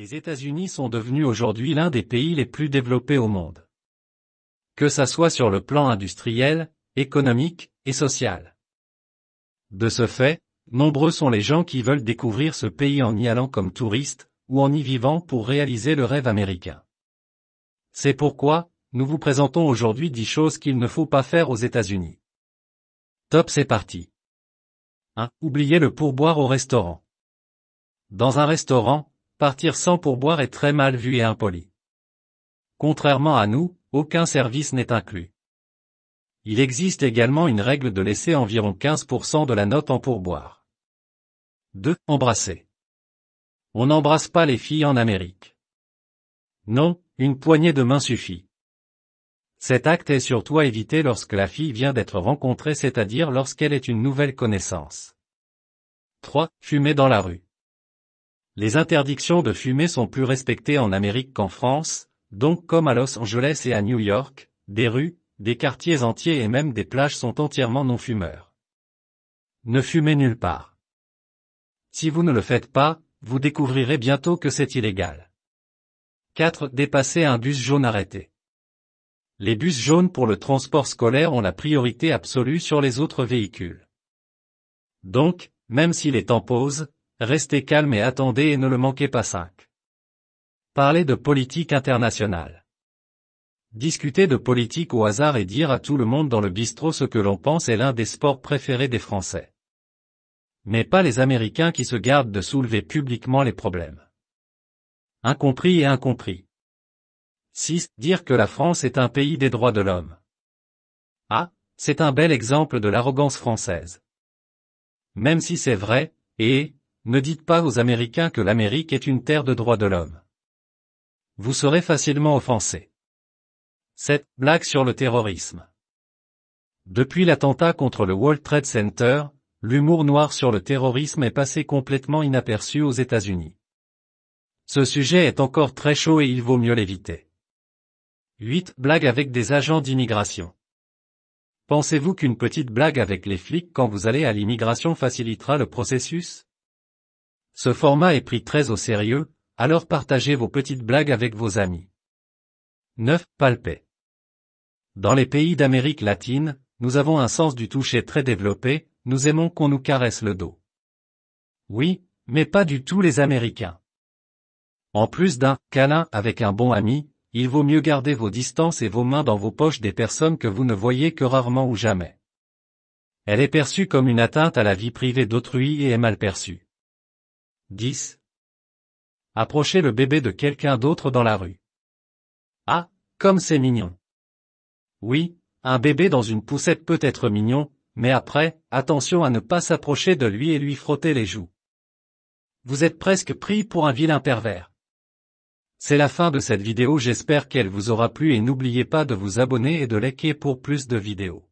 Les États-Unis sont devenus aujourd'hui l'un des pays les plus développés au monde. Que ça soit sur le plan industriel, économique et social. De ce fait, nombreux sont les gens qui veulent découvrir ce pays en y allant comme touristes, ou en y vivant pour réaliser le rêve américain. C'est pourquoi, nous vous présentons aujourd'hui 10 choses qu'il ne faut pas faire aux États-Unis. Top, c'est parti. 1. Oubliez le pourboire au restaurant. Dans un restaurant, partir sans pourboire est très mal vu et impoli. Contrairement à nous, aucun service n'est inclus. Il existe également une règle de laisser environ 15% de la note en pourboire. 2. Embrasser. On n'embrasse pas les filles en Amérique. Non, une poignée de main suffit. Cet acte est surtout à éviter lorsque la fille vient d'être rencontrée, c'est-à-dire lorsqu'elle est une nouvelle connaissance. 3. Fumer dans la rue. Les interdictions de fumer sont plus respectées en Amérique qu'en France, donc comme à Los Angeles et à New York, des rues, des quartiers entiers et même des plages sont entièrement non-fumeurs. Ne fumez nulle part. Si vous ne le faites pas, vous découvrirez bientôt que c'est illégal. 4. Dépasser un bus jaune arrêté. Les bus jaunes pour le transport scolaire ont la priorité absolue sur les autres véhicules. Donc, même s'il est en pause, restez calme et attendez et ne le manquez pas. 5. Parler de politique internationale. Discuter de politique au hasard et dire à tout le monde dans le bistrot ce que l'on pense est l'un des sports préférés des Français. Mais pas les Américains qui se gardent de soulever publiquement les problèmes. Incompris et incompris. 6. Dire que la France est un pays des droits de l'homme. Ah, c'est un bel exemple de l'arrogance française. Même si c'est vrai, ne dites pas aux Américains que l'Amérique est une terre de droits de l'homme. Vous serez facilement offensé. 7. Blague sur le terrorisme. Depuis l'attentat contre le World Trade Center, l'humour noir sur le terrorisme est passé complètement inaperçu aux États-Unis. Ce sujet est encore très chaud et il vaut mieux l'éviter. 8. Blague avec des agents d'immigration. Pensez-vous qu'une petite blague avec les flics quand vous allez à l'immigration facilitera le processus? Ce format est pris très au sérieux, alors partagez vos petites blagues avec vos amis. 9. Palper. Dans les pays d'Amérique latine, nous avons un sens du toucher très développé, nous aimons qu'on nous caresse le dos. Oui, mais pas du tout les Américains. En plus d'un câlin avec un bon ami, il vaut mieux garder vos distances et vos mains dans vos poches des personnes que vous ne voyez que rarement ou jamais. Elle est perçue comme une atteinte à la vie privée d'autrui et est mal perçue. 10. Approcher le bébé de quelqu'un d'autre dans la rue. Ah, comme c'est mignon. Oui, un bébé dans une poussette peut être mignon, mais après, attention à ne pas s'approcher de lui et lui frotter les joues. Vous êtes presque pris pour un vilain pervers. C'est la fin de cette vidéo, j'espère qu'elle vous aura plu et n'oubliez pas de vous abonner et de liker pour plus de vidéos.